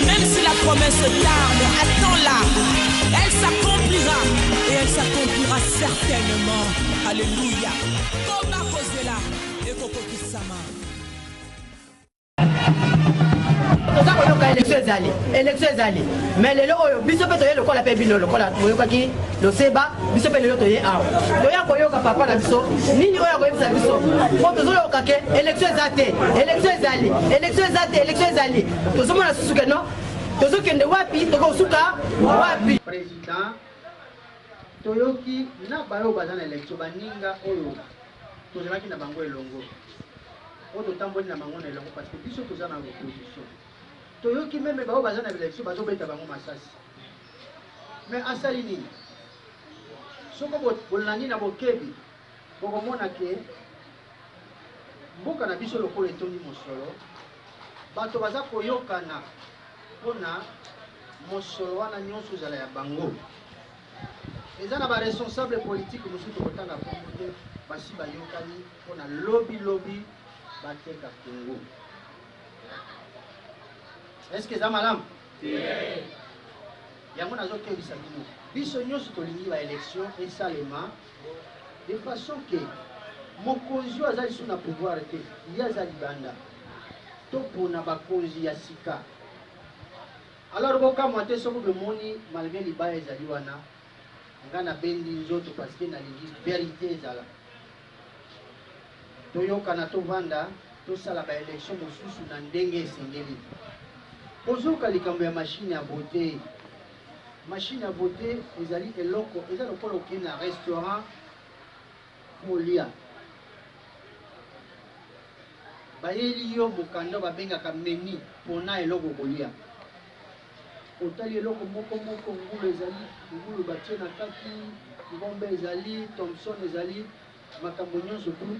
Même si la promesse tarde, attends-la. Elle s'accomplira. Et elle s'accomplira certainement. Alléluia. Koba Kozela et Koko Kisama. Élection ezali mais lelo oyo biso pe toye lokola pe bino lokola toyokaki loseba biso pe lelo toye awa toya koyoka papa na biso nini oyo koyebisa biso po tozoyoka ke élection ezali tozomona susu ke no tozokende wapi tokosuka wapi président toyoki na bayo baza na élection baninga oyo tozalaki na bango elongo oyo totamboli na bango na elongo parce que biso toza na opposition toyoki meme bao baza na élection bazobeta bango masasi mais asali nini soko bolandi na bokebi bokomona ke mboka na biso lokola etondi mosolo bato baza koyokana mpona mosolo wana nyonso ezala ya bango eza na baresponsable politique mosusu tokotanga kongo te basi bayokani mpona lobi bateka Congo. Est-ce que eza malamu? Yango nazokebisa bino biso nyonso tolingi ba élection esalema de façon que mokonzi oyo azali so na pouvoir te ye aza libanda to mpona bakonzi ya sika. Alors bokamwa te soki bomoni malgré libaya ezali wana nga nabendi nzoto parce que nalingi vérité ezala toyokana tovanda tosala ba élection mosusu na ndenge esengeli. Ozoka likambo ya machine ya voter. Machine à voter, ezali eloko, eza lokola okende na restaurant kolia. Bayeli yo mokanda babengaka menu pona eloko kolia. Otali eloko moko ngulu ezali, ngulu batie na kati, ngombe ezali, Thompson ezali, makambo nyonso tu.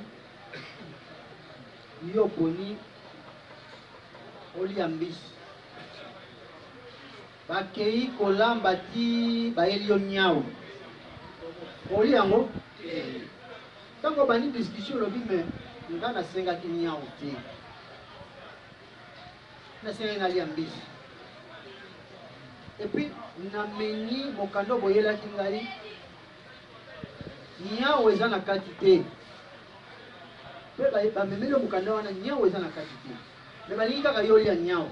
Yo poni olia mbisi. Bakei kolamba ti bayeli yo nyao. Oli yango tango bani discussion lobi me nga na senga ki nyao te. Na senga na liambisi. Et puis na meni mokando boyela ki ngai nyao eza na kati te. Pe ba memelo mokando wana nyao eza na kati te. Me balingi kaka yo lia nyao.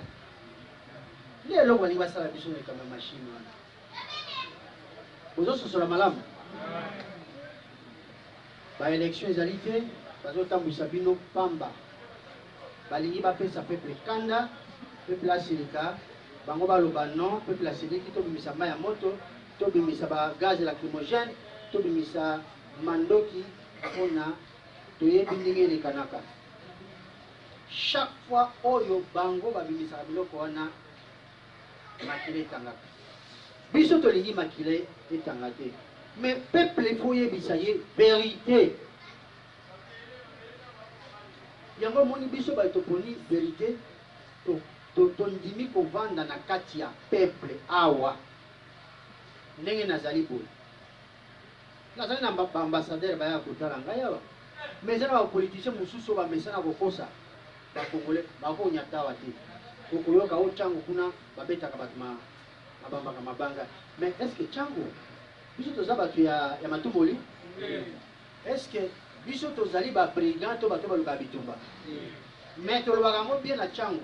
Les gens qui ont fait des machines. Vous avez fait la malamu. Les élections, ils ont fait. Ils ont fait Pamba. Ils ont fait ça peuple Kanda, peuple Asirika, Bango Baloba non, peuple Asiriki, Tobimisa Maya Moto, Tobimisa gaz lacrymogène, Tobimisa Mandoki, Ona, Toye Bindinge de Kanaka. Chaque fois, Oyo Bango Babimisa Biloko Ona. Makile tangaka. Biso tolingi makile etangate. Mais peuple il faut yebisaye vérité. Yango moni biso ba toponi vérité to ndimi ko vanda na kati ya peuple awa. Ndenge nazali boy. Nazali na ambassadeur ba ya kotala ngai awa. Mais na ba politicien mususu ba mesana kokosa ba congolais ba ko nyatawa te. Okoyoka o changu kuna babetaka bato mabambaka mabanga. Mais est-ce que changu biso toza bato ya matumboli? Est-ce que biso tozali ba brigand to bato baluka bitumba? mais tolobaka yango bien na ntango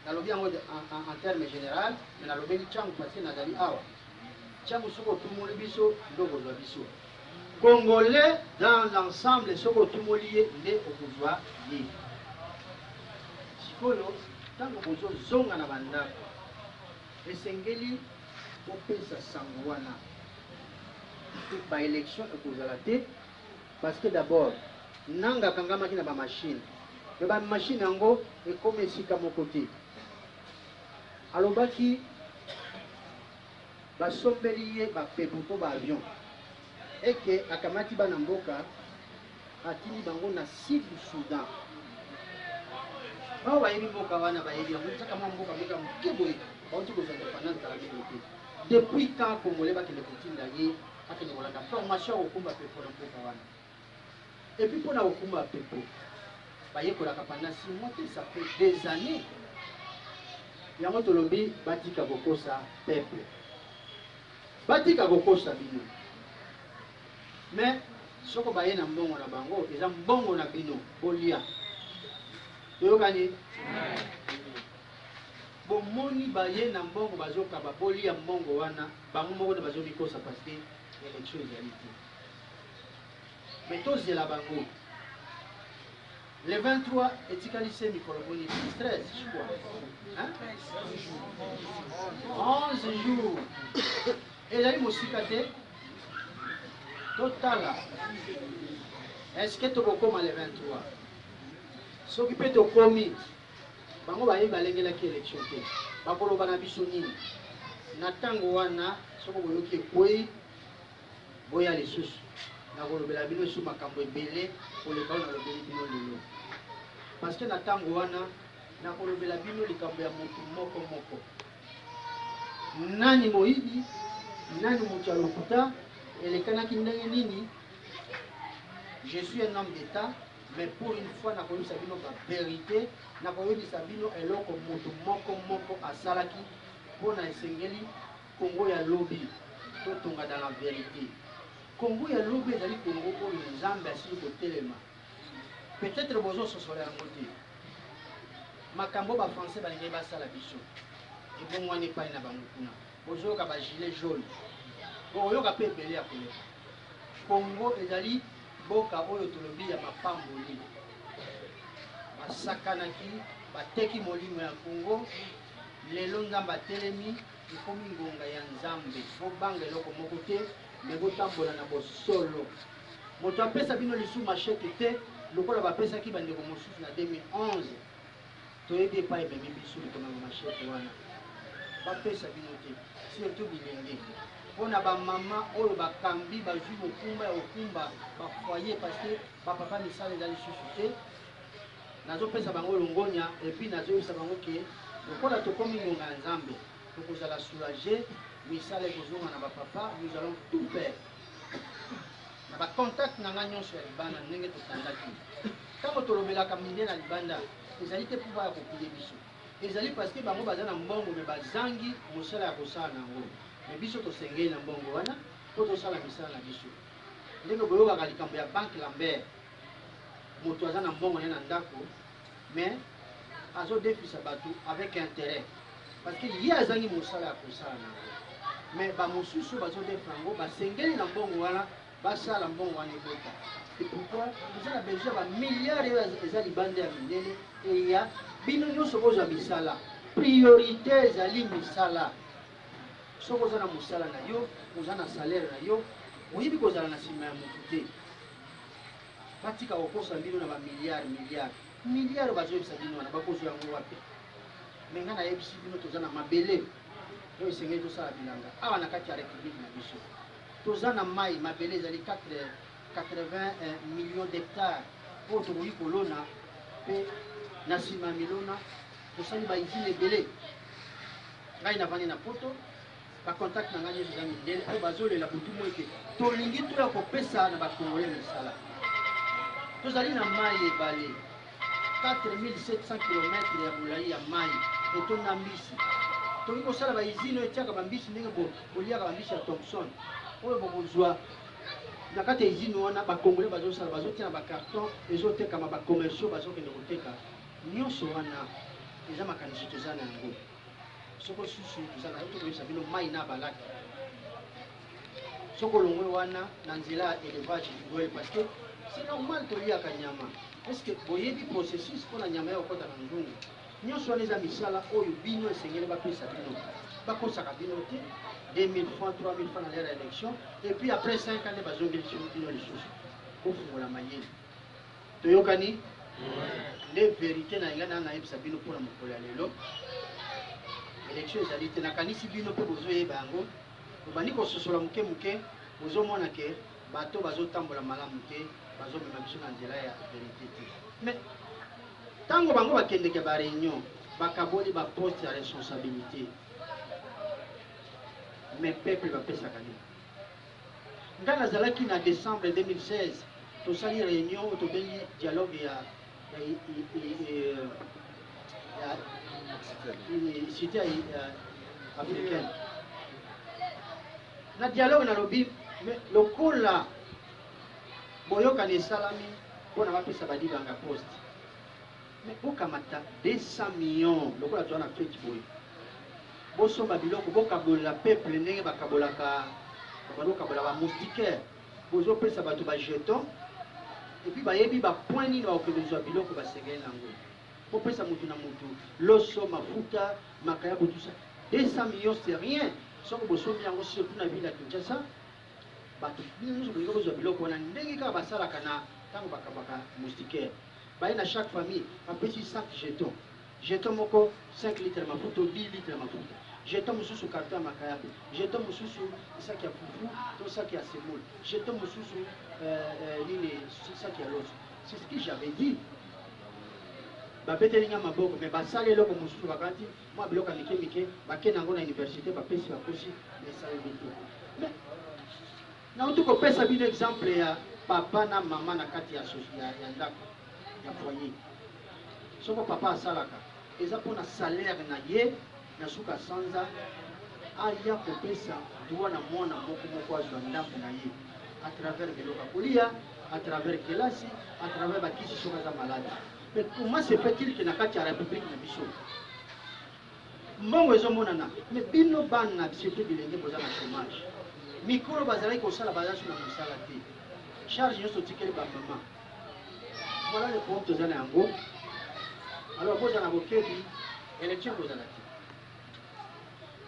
nalobi yango en terme général mais nalobeli ntango parce que nazali awa ntango soki otumoli biso nde okozwa biso congolais dans l'ensemble soki otumoli ye nde okozwa ye sikoyo ntango bozozonga na bandako esengeli opesa sango wana baélection ekozala te parce que d'abord nanga akangamaki na bamashine me bamashine yango ekomi esika moko te alobaki basombeli ye bapepu mpo baavion eke akamati bana mboka atindi bango na sud du Soudan bao bayebi mboka wana bayebi yango ezaka mwa mboka moka moke boye bauti kozwa indépendance kala mene te depuis quand congolais bakende kotinda ye akende kolanda formation ya kokumba pepo na mboka wana epuis mpona kokumba pepo bayekolaka pendant 6 mois te ça fait des années yango tolobi batika kokosa peuple batika kokosa bino mais soko baye na mbongo na bango eza mbongo na bino bolia toyokani bomoni baye na mbongo bazokaba bolia mbongo wana bango moko nde bazobikosa parce que élection ezali te mais tozela bango le 23 etikali se mikolo boni 13 je crois hein 11 jours ezali mosika te totala est-ce que tokokoma le 23 soki mpe tokomi bango bayebi balengelaki élection te bakoloba na biso nini na ntango wana soko boyoki ekwei boya lisusu nakolobela bino esu makambo ebele koleka oyo nalobeli bino lelo parce que na ntango wana nakolobela bino likambo ya motu moko moko nani moyibi nani moto ya lokuta elekanaki ndenge nini. Je suis un homme d'état mais pour une fois nakoyebisa bino ba vérité nakoyebisa bino eloko moto moko moko asalaki mpona esengeli Congo ya lobi totonga dans la vérité. Congo ya lobi ezali Congo oyo nzambe asili kotelema peut-être bozososola yango te makambo bafrançais balingi basala biso ebongwani epai na bango kuna bozoyoka bagilet jaune boyoka mpe ebele ya koleka. Congo ezali boka oyo tolobi ya mapamboli basakanaki bateki molimo ya Congo lelo nzambe atelemi ekomi ngonga ya nzambe bobanga eloko moko te me botambola na bosolo moto apesa bino lisu machete te lokola bapesaki bandeko mosusu na 2011 toyebi epai ebemi biso likomama machete wana bapesa bino te surtout bilenge mpona bamama oyo bakambi bazwi mokumba ya kokumba bafoyer parce que bapapa misala eza lisusu te nazopesa bango longonya epuis nazoyebisa bango ke lokola tokomi ngonga ya nzambe tokozala soulage misala ekozonga na bapapa nous allons tout faire na bacontact na nga nyonso ya libanda ndenge totandaki ntango tolobelaka minde na libanda ezali te pouvoir ya kopile biso ezali parce que bango baza na mbongo me bazangi mosala ya kosala nango me biso tosengeli na mbongo wana mpo tosala misala na biso ndenge boyokaka likambo ya banque Lambert moto aza na mbongo naye na ndako mais azodefisa bato avec intérêt parce que ye azangi mosala ya kosala nango mais bamosusu bazodefa yango basengeli na mbongo wana basala mbongo wana ekota. Et pourquoi eza na besoin bamilliard oyo eza libanda ya mindele eya bino nyonso bozwa misala priorité ezali misala soki oza na mosala na yo oza na salaire na yo oyebi kozala na nsima ya motu te batika kokosa bino na bamilliard bazoyebisa bino wana bakozwa yango wapi me nga nayebisi bino toza na mabele oyo esengeli tosala bilanga awa na kati ya république na biso toza na mai mabele ezali 80 millions d'hectares oyo tokoki kolona mpe na nsima ya milona tosali baizine ebele ngai navandi na poto bacontact na ngai nyonso eza mindele oyo bazolela butu mo ete tolingi toya kopesa na bakongolais misala tozali na mai ebale 4700 km ya molai ya mai etonda mbisi tokoki kosala baizine oyo etiaka bambisi ndenge boliaka bambisi ya Thomson oyo bokozwa na kati ya usine wana bakongole bazosala bazotina bacarton ezotekama bacommerciaux bazokende koteka nyonso wana eza makanisi toza na yango soko susu toza na tokoyebisa bino mai na balaki soko longwe wana na nzela ya élevage duel parce que c'est normal toliaka nyama est-ce que boyebi processus mpona nyama ya kokota na nzungu nyonso wana eza misala oyo bino esengeli bapesa bino bakosaka bino te 2000 francs 3000 francs na lera élection et puis après 5 ans bazongeli bino lisusu kofungola mayele toyokani nde vérité na ngai nayebisa bino mpona mokolo ya lelo élection ezali te nakanisi bino mpe bozoyeba yango obandi kososola moke moke bozomona ke bato bazotambola malamu te bazomema biso na nzela ya vérité te mais ntango bango bakendeke baréunion bakaboli baposte ya responsabilité mais peuple bapesaka nini ngai nazalaki na décembre 2016 tosali réunion oyo tobengi dialogue ya cité africaine na dialogue nalobi lokola boyokani esalami mpona bapesa badibanga poste mais bokamata 200 millions lokola toza na feti boye bosomba biloko bokabolela peuple ndenge bakabolaka bakokabola bamoustiquaire bozopesa bato bajeton epuis bayebi bapoint nini bakokende kozwa biloko basengeli nango bopesa motu na motu loso mafuta makaya botusa 200 millions c'est rien soko bosombi yango surtout na ville ya Kinshasa bato nyonso bolingi kozwa biloko wana ndenge kaka basalaka na ntango bakabaka moustiquaire baye na chaque famille bapesi 5 jeton jeton moko 5 litres ya mafuta 10 litres ya mafuta jeton mosusu carton ya makayabe jeton mosusu saki ya fufu to saki ya semoule jeton mosusu nini saki ya loso c'est ce que j'avais dit babeteli nga maboko mais basali eloko mosusu bakati mwa biloko ya mike mike bakende yango na université bapesi bakosi esaleli te mais nauti kopesa bino exemple ya papa na mama na kati ya ndako ya foyer soko papa asalaka eza mpona salaire na ye na suka sanza aya kopesa droit na mwana moko azwa ndako na ye à travers biloko ya kolia à travers kelasi à travers bakisi soki aza malade. Mais comment se fait-il que na kati ya république na biso mbongo ezomonana mais bino bana na biso te bilenge boza na chômage mikolo bazalaki kosala bazasu na mosala te charge nyonso otikeli bamama voilà le problème toza na yango alors boza na bokebi élection bozala te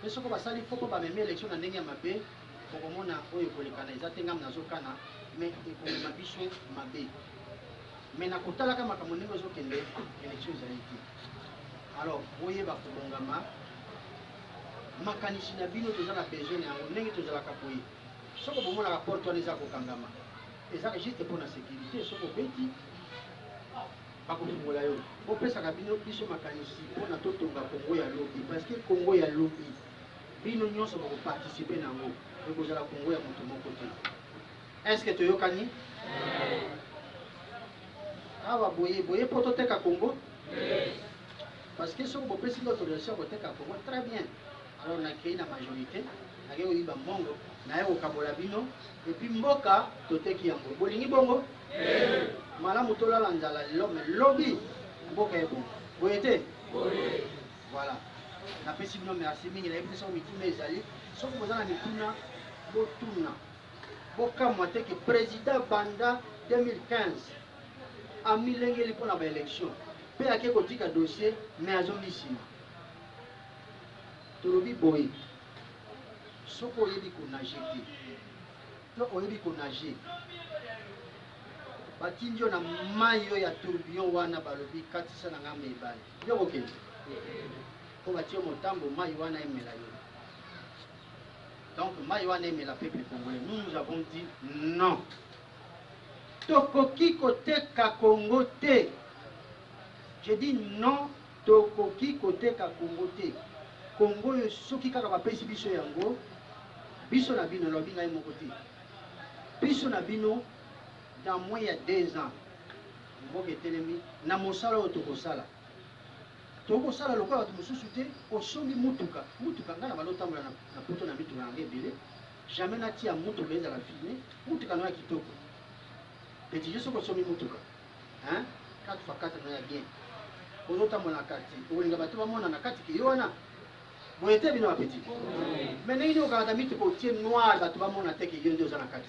mais soko basali fo mpo bamemi élection na ndenge ya mabe bokomona oyo ekolekana eza te ngam nazokana mais ekomema biso mabe mais nakotalaka makambo ndenge ozokende élection ezali te alors boyeba kobongama makanisi na bino toza na besoin yango ndenge tozalaka boye soko bomonaka porte wana eza kokangama ezaka juste mpona sécurité soko obeti bakofungola yo bopesaka bino biso makanisi mpona totonga kongo ya lobi parce que kongo ya lobi bino nyonso bokoparticipe nango ekozala kongo ya moto moko te est ce que toyokani awa boye mpo toteka kongo parce que soko bopesi nga autorisation koteka kongo très bien alors nakei na majorité nakei koyiba mbongo naye kokabola bino epuis mboka toteki yango bolingi bongo malamu tolala nzala lelo me lobi mboka ye bongo boye te voilà napesi bino merci mingi nayebi te soko mituna ezali soki boza na mituna botuna bokamwa te ke président banda 2015 amilengeli mpona baélection mpe ake kotika dossier mais azongi nsima tolobi boye soki oyebi konage te to oyebi konage batindi yo na mai oyo ya tourbillon wana balobi katisa na ngambo ebale yo kokende mpo batie yo motambo mai wana emela yo donc mai wana emela peuple congolais nous avons dit non tokoki koteka Congo te je dis non tokoki koteka Congo te Congo yo soki kaka bapesi biso yango biso na bino lobi ngai moko te biso na bino dans moins ya 2 ans mboka etelemi na mosala oyo tokosala lokola bato mosusu te osombi mutuka ngai na balotambola na poto na mituka yango ebele jamais natia mutuka ezala filme mutuka no ya kitoko petit juste ko somi mutuka hein 4x4 no ya bien ozotambola na kati olinga bato bamona na kati ki yo wana boyete bino petit mais ndenge nini okakata mituka otie noir bato bamona te ki yo nde oza na kati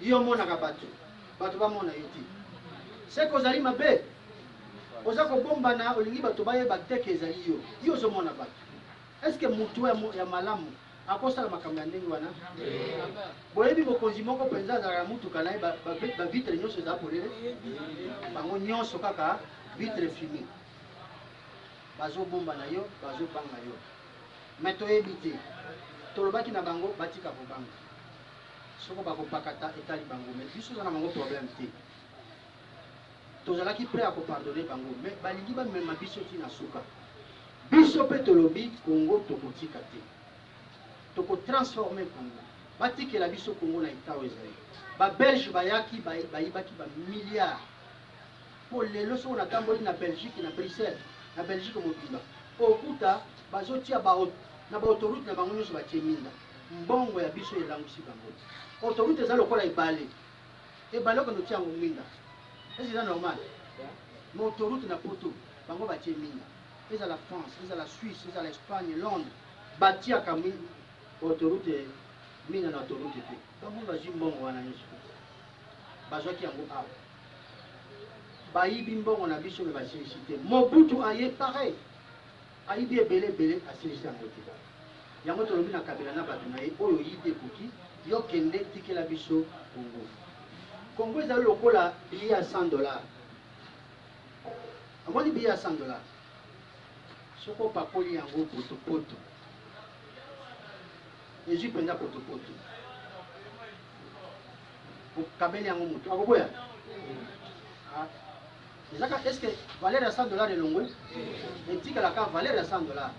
yo monaka bato bamona yo ti seke ozali mabe oza kobombana olingi bato bayeba teke ezali yo ozomona bato estce mutu ya malamu akosala makambo ya ndenge wana boyebi mokonzi moko mpenza azalaka mutuka na ye bavitre nyonso eza polele bango nyonso kaka vitre fumé bazobomba na yo bazobanga yo mais toyebi te tolobaki na bango batika kobanga soko bakopakata etali bango mais biso oza na bango problème te tozalaki prêt à kopardonner bango mais balingi bamema biso ti na suka biso mpe tolobi Congo tokotika te tokotransforme Congo batikela biso Congo na eta oyo ezali babelge bayaki bayibaki bamilliard mpo lelo soko natamboli na Belgique na Bruxelles na Belgique mobimba okuta bazotia na baautorute na bango nyonso batie minda mbongo ya biso elangwisi bango autoroute eza lokola ebale okende otia yango minda eza eza normal ma autoroute na poto bango batie minda ezala France ezala Suisse ezala Espagne Londres batiaka autoroute minda na autoroute te bango bazwi mbongo wana nyonso bazwaki yango awa bayibi mbongo na biso me basilisi te Mobutu aye pareil ayibi ebele asilisi yango te yango tolobi na kabila na bato na ye oyo yibi ekoki yo kende tikela biso Congo ezali lokola billet ya $100 amoni billet ya $100 soko opakoli yango potopoto ezwi mpenza potopoto okabeli yango moto akoboya ezaka est-ce que valeur ya $100 elongwe etikalaka valeur ya $100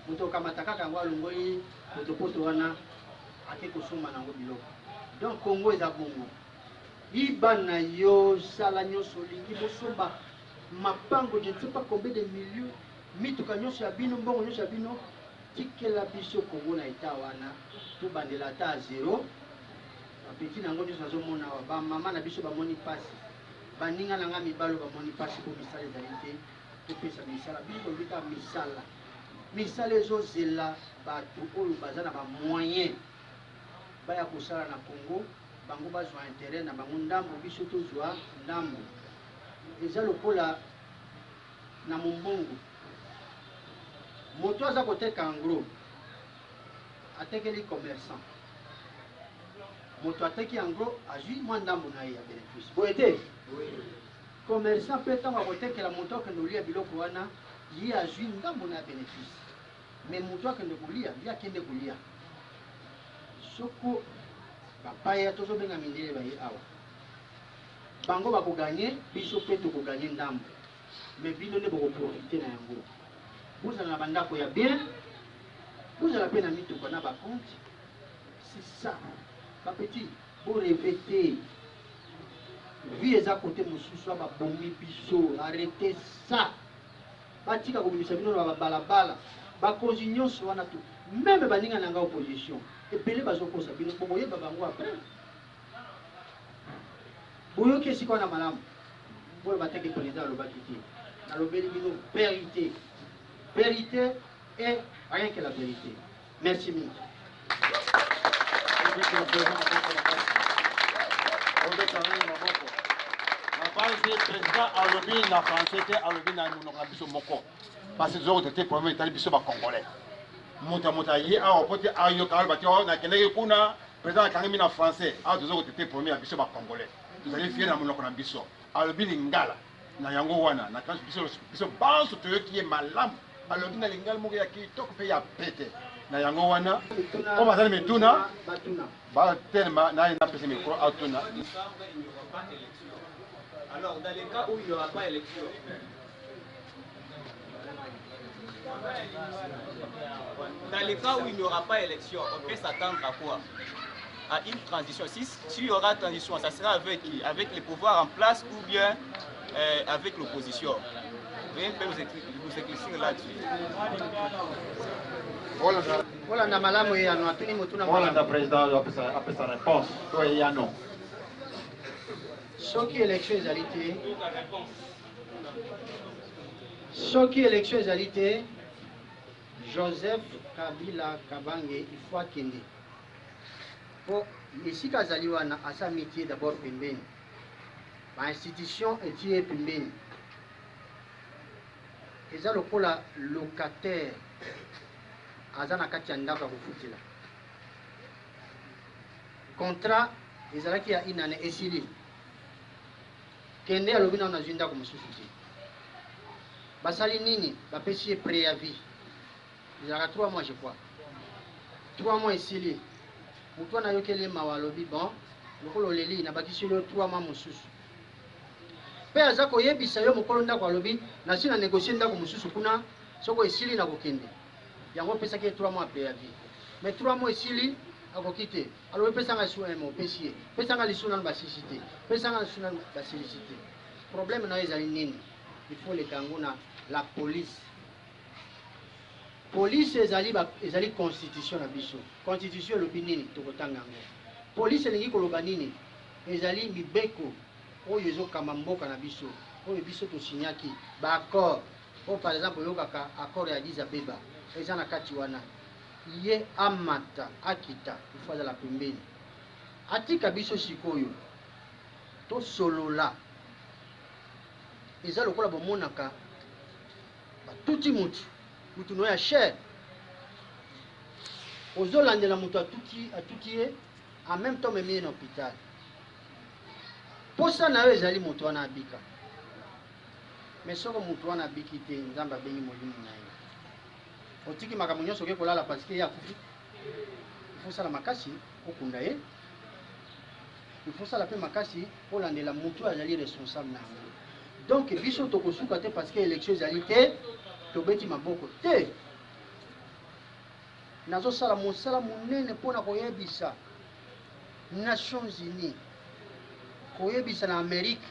moto okamata kaka yango alongoli potopoto wana ake kosomba nango biloko donc Congo eza bongo liba na yo sala nyonso olingi bosomba mapango je ne sais pas combien de millions mituka nyonso ya bino mbongo nyonso ya bino tikela biso Congo na eta wana tobandela ata zero bapeti nango nyonso nazomona awa bamama na biso bamoni pasi baninga na nga mibalo bamoni pasi po misala ezali te topesa misala biso tolobika misala ezozela bato oyo baza na bamoyen baya kosala na Congo bango bazwa intérêt na bango ndambo biso tozwa ndambo eza lokola na mombongo moto aza koteka ngro atekeli commerçant moto ateki ngro azwi mwa ndambo na ye ya bénéfice boye te commerçant mpe ntango akotekela moto akende kolia biloko wana ye azwi ndambo na ya bénéfice mais moto akende kolia ye akende kolia soko bapaya tozobenga mindele baye awa bango bakoganye biso mpe tokoganye ndambo mais bino nde bokoprofite na yango bozala na bandako ya bien bozala mpe na mituka na bacompte c'est ça bapeti boreve te vi eza kote mosusu babomi biso arrete ça batika kobimisa bino na babalabala bakonzi nyonso wana to meme baninga na nga opposition ebele bazokosa bino po boyeba bango apres boyoki esika wana malamu oyo bateke président alobaki te nalobeli bino vérité et rien que la vérité. Merci mille. Président alobi na français te alobi na monoko biso moko parce que zoko te problème etali biso ba congolais mota ye awa pote ayoka aloba te na kendeki kuna président akangi na français awa tozoko te problème ya biso ba congolais tozali fier na monoko na biso alobi lingala na yango wana na kanso biso banso toyoki ye malamu alobi na lingala moko ya kitoko mpe ya pete na yango wana o bazali mituna batelema naye napesa micro atuna. Alors, dans les cas où il n'y aura pas élection, on peut s'attendre à quoi? À une transition. S'il y aura transition, ça sera avec qui? Avec les pouvoirs en place ou bien avec l'opposition? Vous pouvez nous éclaircir là-dessus? Voilà, na malamu ya no atuni mutuna Voilà, malamu. le président après sa réponse. Toi, il y a non. Soki élection ezalité. Soki élection ezalité. Joseph Kabila Kabange il faut akende. Po esika azali wana asa métier d'abord pembeni. Ba institution etie pembeni. Eza lokola locataire aza na kati ya ndako ya kofutela. Contrat ezalaki ya inane esili. Kende alobi na nazwi ndako mosusu te. Basali nini? Bapesi ye préavis. Ezalaka 3 mois je crois. 3 mois esili. Mutu wana yokeli mawa alobi bon lokolo oleli na bakisi yo 3 mois mosusu. Pe aza koyebisa yo mokolo ndako alobi nasi na négocier ndako mosusu kuna soko esili na kokende. Yango pesaki 3 mois préavis. Mais 3 mois esili akokite. Alors pesanga soin mo pesier. Pesanga lisuna na basicité. Pesanga lisuna na basicité. Problème na ezali nini? Il faut les kango na la police. Police ezali constitution na biso. Constitution lobi nini tokotanga ngo. Police elingi koloba nini? Ezali mibeko oyo ezokamba mboka na biso. Oyo biso to signaki ba accord. O par exemple yokaka accord ya Addis Abeba. Eza na kati wana. Ye amata akita ifaza la pembeni. Atika biso sikoyo. To solola. Eza lokola bomonaka ba tuti mutu no ya cher. Ozolandela mutu atuti ye en même temps memi en hôpital. Posa na yo ezali mutu wana abika. Mais soko mutu wana abiki te nzamba bengi molimo na ye. Otiki makambo nyonso ke kolala parce que ya kufi. Il faut ça la makasi okunda ye. Il faut ça la pe makasi olandela mutu azali responsable na ngo. Donc biso tokosuka te parce que élection ezali te tobeti maboko te. Nazo sala mosala munene pona koyebisa Nations Unies koyebisa na Amérique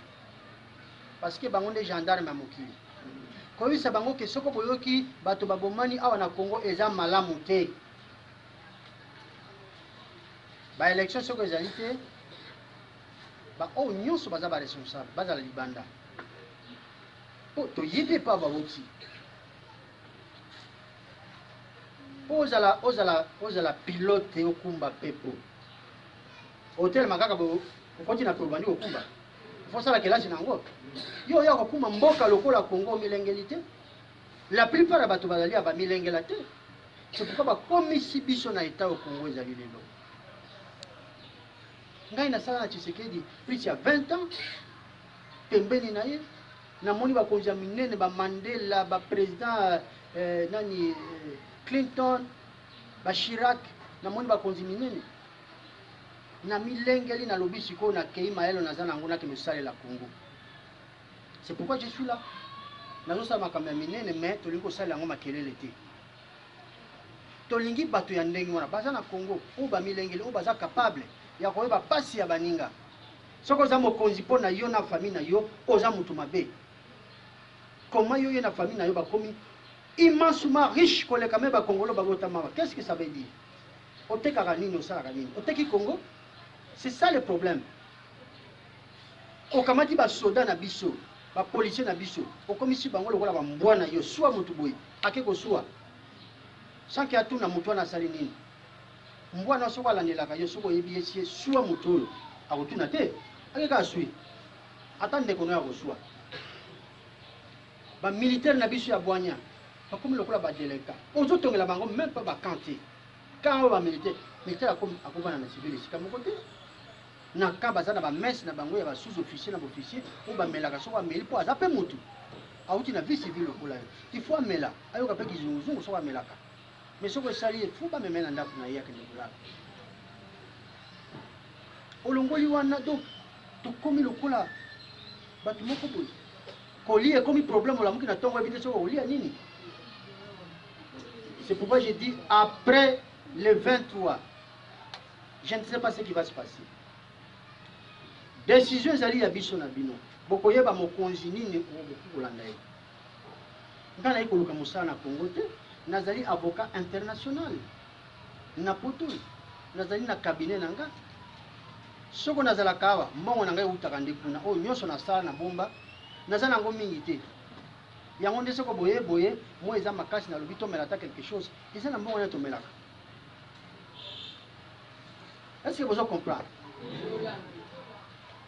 parce que bango nde gendarme ya mokili. Koyebisa bango ke soko boyoki bato babomani awa na Congo eza malamu te. Ba élection soko ezali te ba o nyonso baza ba responsable baza la libanda. Po to yebe pa ba woti. Ozala pilote okumba pepo. Hotel makaka bo okoti na probandi okumba. Fosa la kelasi nango. Yo ya kokuma mboka lokola Congo milengelité. La plupart bato bazali ba milengela te. C'est pourquoi ba komisi biso na état au Congo ezali lelo. Ngai na sala na Tshisekedi plus ya 20 ans. Pembeni na ye na moni ba konja minene ba Mandela ba président nani Clinton, ba Chirac, na moni ba konzi minene. Na milengeli na lobi siko na kei maelo na zana ngona ke musale la Congo. C'est pourquoi je suis là. Nazo sa makamya minene mais tolingo sala ngoma kelele te. Tolingi bato ya ndenge wana baza na Congo, o ba milengeli o baza capable ya koyeba pasi ya baninga. Soko za mokonzi po na yo na famille na yo, oza mutu mabe. Comment yo na famille na yo ba komi immensement riche pour les Kameba Congolais Bagotama. Qu'est-ce que ça veut dire? Oteka Ranini au Saraganini. Oteki Congo? C'est ça le problème. Au Kamadi ba soda na biso, ba policier na biso, au commissi bango lokola ba mbwana yo soit mutuboy, akeko soit. Sans qu'il y a tout na mutu na salinini. Mbwana soko landelaka yo soko yebiesi soit mutu a rotuna te. Akeka sui. Attendez qu'on a reçoit. Ba militaire na biso ya bwanya. Comme le club a délégué. Aujourd'hui, la banque même pas vacanté. Quand on va militaire a comme na civil ici comme côté. Na quand baza na ba messe na bango ya ba sous-officier na officier ou ba melaka so ba meli po azape mutu. Auti na vie civile lokola. Il faut amela. Ayo ka pe kizungu so ba melaka. Mais so ko sali il faut ba memela ndako na yake lokola. Olongoli wana donc to komi lokola batu moko boy. Koli e komi problème la muki na tongo ebite so olia nini? C'est pourquoi j'ai dit après le 23, je ne sais pas ce qui va se passer. Décision zali ya biso na bino. Bokoyeba mokonzi nini okolanda ye. Ngana ikoluka musala na Congo te, nazali avocat international. na poto nazali na cabinet nanga soko nazalaka awa mbongo na ngai eutaka nde kuna oyo nyonso nasala na bomba naza nango mingi te yango nde soko boye boye moi eza makasi nalobi tomela ata quelque chose eza na mbongo nde tomelaka. Est-ce que vous comprenez?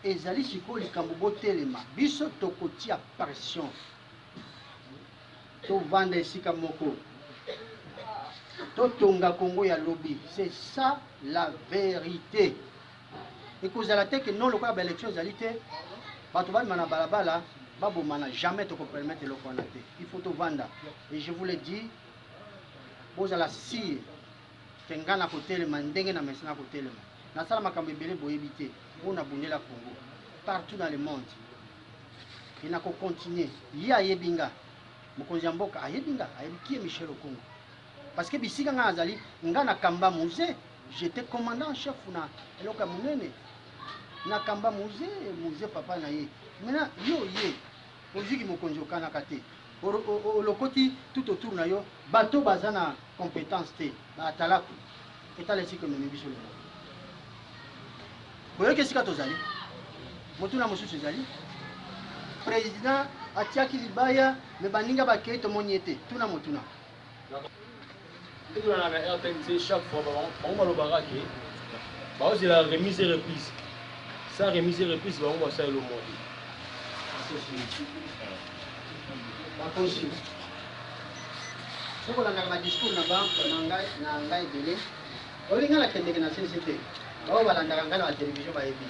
Ezali sikoyo likambo botelema biso tokotia pression tovanda esika moko totonga Congo ya lobi. C'est ça la vérité. Et que vous allez que non, le cas de l'élection, vous allez dire, jamais te permettre le connaître. Il faut te vendre. Et je vous le dis, vous allez si tengana côté le mandenge na mesna côté le na sala makambe belé boyebité on a bonné la Congo partout dans le monde. Il n'a qu'à continuer. Il y a yebinga. Mokonzi mboka ayebinga ayebiki Michel Okongo. Parce que bisika nga azali ngana kamba musée, j'étais commandant en chef na eloka munene. Na kamba musée papa na ye. Maintenant yo ye oziki mokonzi okana kate. Le côté tout autour na yo bateau bazana compétence te ba talaku etale siko memi biso le. Boyo kesika tozali. Motuna mosusu ezali. Président atiaki libaya me baninga bakei to moniete tuna motuna. Tout dans la RTNC chaque fois on va le baraquer. Bah c'est la remise et reprise. Ça remise et reprise on va ça le monde. Bakosi. Soko langa ma discours na ba na ngai dele. Olinga la kende na CCT. Ba balanda ngala na télévision ba yebi.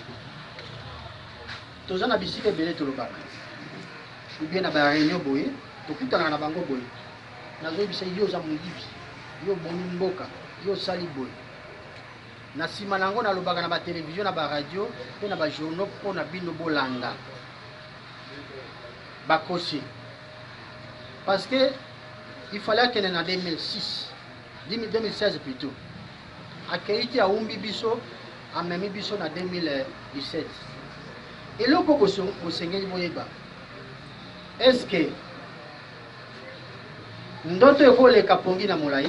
Tozana bisike belé to lobaka. Ou bien na ba réunion boye, to kutana na bango boye. Nazo bisa yo za mundivi. Yo boni mboka, yo sali boye. Na sima nango na lobaka na ba télévision na ba radio, pe na ba journaux po na bino bolanda. Bakosi. Parce que il fallait qu'elle en 2016 plutôt. Akayiti a umbi biso, a memi biso en 2017. Et là, au Seigneur, est-ce que ndoto eko le kapongi na molai?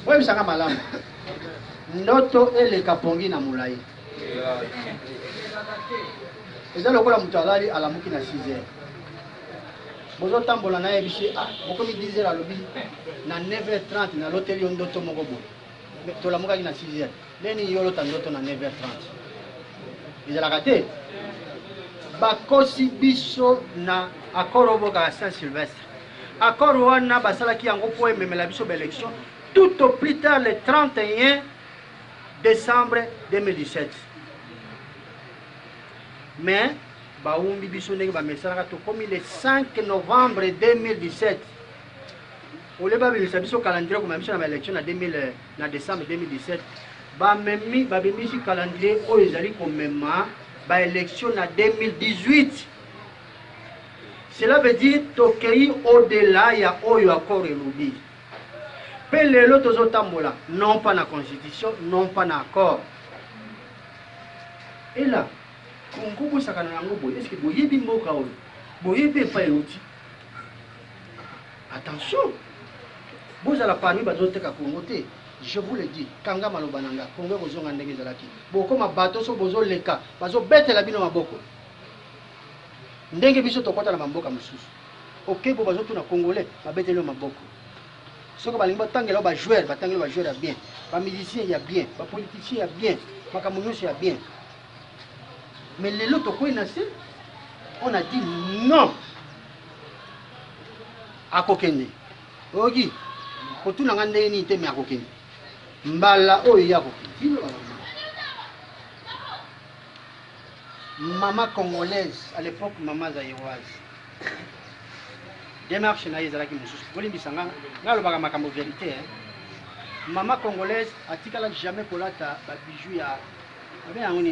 Oui, ça va malamu. Ndoto ele kapongi na molai. Eza lokola mutu alali alamuki na 6h. Bozo tambola na yebishi bokomi 10h alobi na 9h30 na l'hôtel yo ndoto moko bo. To la muka na 6h. Leni yolo ta ndoto na 9h30. Ezala kate. Bakosi biso na akoro boka Saint-Sylvestre. Akoro wana basalaki yango po ememela biso ba élection tout au plus tard le 31 décembre 2017. Mais baumbi biso ndenge ba mesala to komi le 5 novembre 2017. Oleba bilisa biso calendrier comme biso na élection na décembre 2017. Ba bemisi calendrier oyo ezali komema ba élection na 2018. Cela veut dire tokei au-delà ya oyo accord elobi. Pe lelo tozotambola non pas na constitution, non pas na accord. Et là Congo sakana nango boye, est-ce que boyebi mboka oyo? Boyebi pa euti. Attention. Bozala parmi bazoteka Congo te. Je vous le dis, kanga maloba nanga, Congo bozonga ndenge ezalaki. Bokoma bato so bozoleka, bazobetela bino maboko. Ndenge biso tokota na mboka mosusu. OK, bo bazotuna congolais, babetela maboko. Soko balingi batangela ba joueur, batangela ba joueur ya bien. Ba musicien ya bien, ba politicien ya bien, makamunyoso ya bien. Mais les lots on a dit non à Kokende. Ogi, pour tout le monde, il y a Kokende. Mbala, oh, il y a Kokende. Maman congolaise, à l'époque, maman zaïroise. Démarche na yezalaki mususu. Boli bisanga, ngalo baka makambo vérité hein. Maman congolaise atikala jamais kolata ba bijou ya abe yango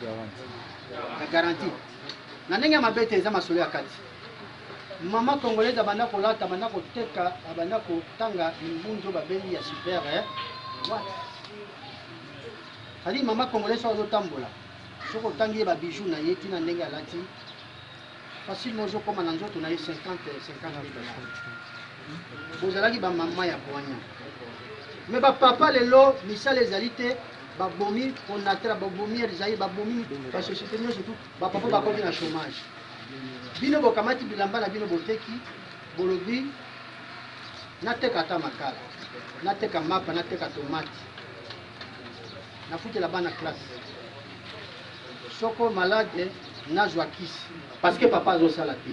la garantie. Na ndenge mabete eza masolo ya kati. Maman congolaise abanda kolata banda koteka abanda kotanga mbunzo babeli ya super what? Ali maman congolaise ozo tambola. Soko tangi ba bijou na yeti na ndenge alati. Facilement ozo koma na nzoto na ye 50 $. bozalaki bamama ya bwanya me bapapa lelo misala ezali te babomi fondateur babomi ezali babomi basociété nyonso surtout bapapa bakoti na chômage bino bokamati bilamba na bino boteki bolobi nateka ata makala nateka mapa nateka tomate nafutela bana classe soko malade nazwa kisi parce que papa azosala te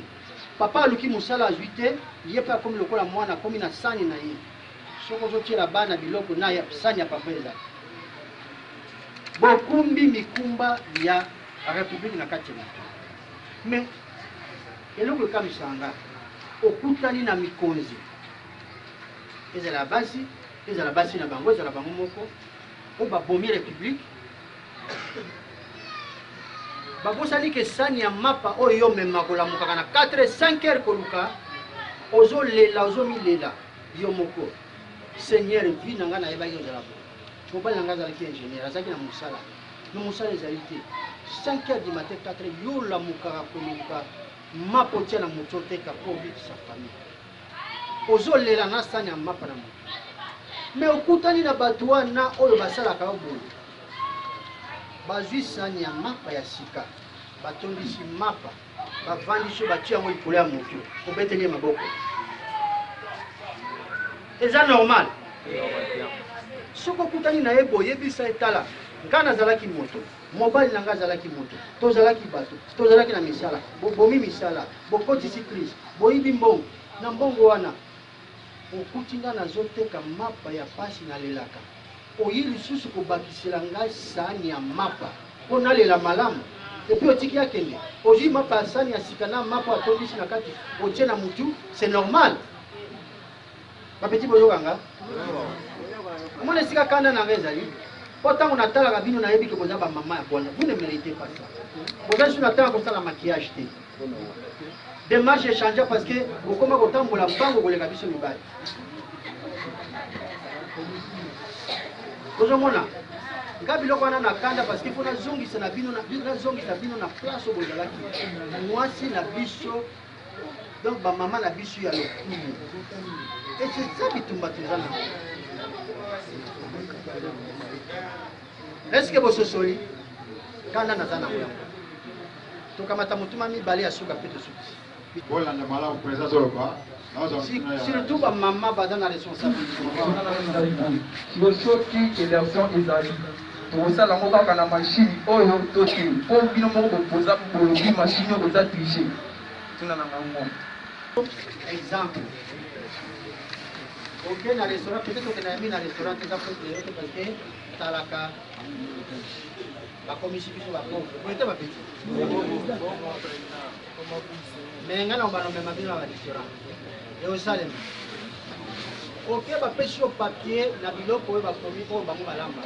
papa aluki mosala azwi te ye mpe akomi lokola mwana akomi na sani na ye soko ozotiela bana biloko na sani ya papa eza bokumbi mikumba ya république na kati ya bato mais eloko ekamisanga okutani na mikonzi ezala basi na bango ezala bango moko oyo babomi république babosani ke sani ya mapa oyo yo mema kolamukaka na 4-5 heures koluka ozolela ozomilela yo moko seigneur vi na ngai nayebaki ozala bo mobali na ngai azalaki ingénieur azalaki na mosala me mosala ezali te 5 heures du matin 4 heures yo olamukaka koluka mapa otia na moto oteka mpo obikisa famille ozolela na sani ya mapa na moto me okutani na bato wana oyo basalaka yo boye bazwi sani ya mapa ya sika batondisi mapa bavandisi batia yango likolo ya moto obeteli ye maboko eza normal soki okutani na ye boye yebisa etala ngai nazalaki moto mobali na ngai azalaki moto tozalaki bato tozalaki na misala bobomi misala bokotisi crise boyibi mbongo na mbongo wana okuti nga nazoteka mapa ya pasi nalelaka oyi lisusu kobakisela ngai sani ya mapa mpo nalela malamu epi otiki akende ozwi mapa ya sani ya sika na mapa atondisi na kati otie na mutu c'est normal bapeti bozokanga omona esika kanda na ngai ezali mpo ntango natalaka bino nayebi ke boza bamama ya bwana vous ne méritez pas ça boza su natanga kosala maquillage te démarche échange parce que bokoma kotambola mbango koleka biso mibali ozomona nga biloko wana na kanda parce que mpo nazongisa bino na place oyo bozalaki mwasi na biso donc bamama na biso ya lokumu eza bitumba toza na eske bososoli kanda naza nango yango tokamata motuma mibale ya suka mpe tosuki bolanda malamu présence oyo ba surtout bamama baza na responsabilité soki élection ezali tokosala yango kaka na mashine oyo tote mpo bino moko bopoza bolobi mashine oyo boza triche tuna na ngango exemple okende na restaurant peut-être okende yami na restaurant eza fote parce que talaka bakomisi biso bapauvre boyete bapeti mais ngai na banomema bino na barestaurant eosalema oke bapesi yo papier na biloko oyo bakomi oyo bango balamba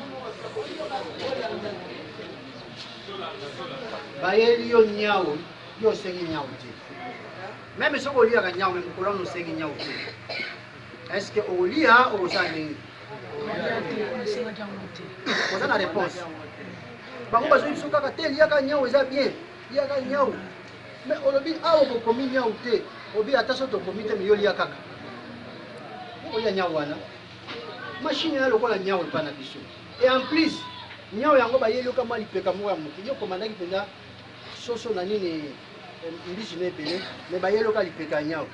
bayeli yo nyau yo osengi nyau te meme soki oliaka nyau me mokolo wana osengi nyau te est ce que olia okosala ndenge oza na réponse bango bazwi biso kaka te liaka nyau eza bien liaka nyau mais olobi awa bokomi nyau te obi ata so tokomi te me yo lia kaka olia nyau wana mashine ya lokola nyau epa na biso et en plus nyau yango bayeli yoka mwa lipeka moko ya moke yo komandaki mpenza soso na nini mbisi na ebele me bayeli yoka lipeka ya nyau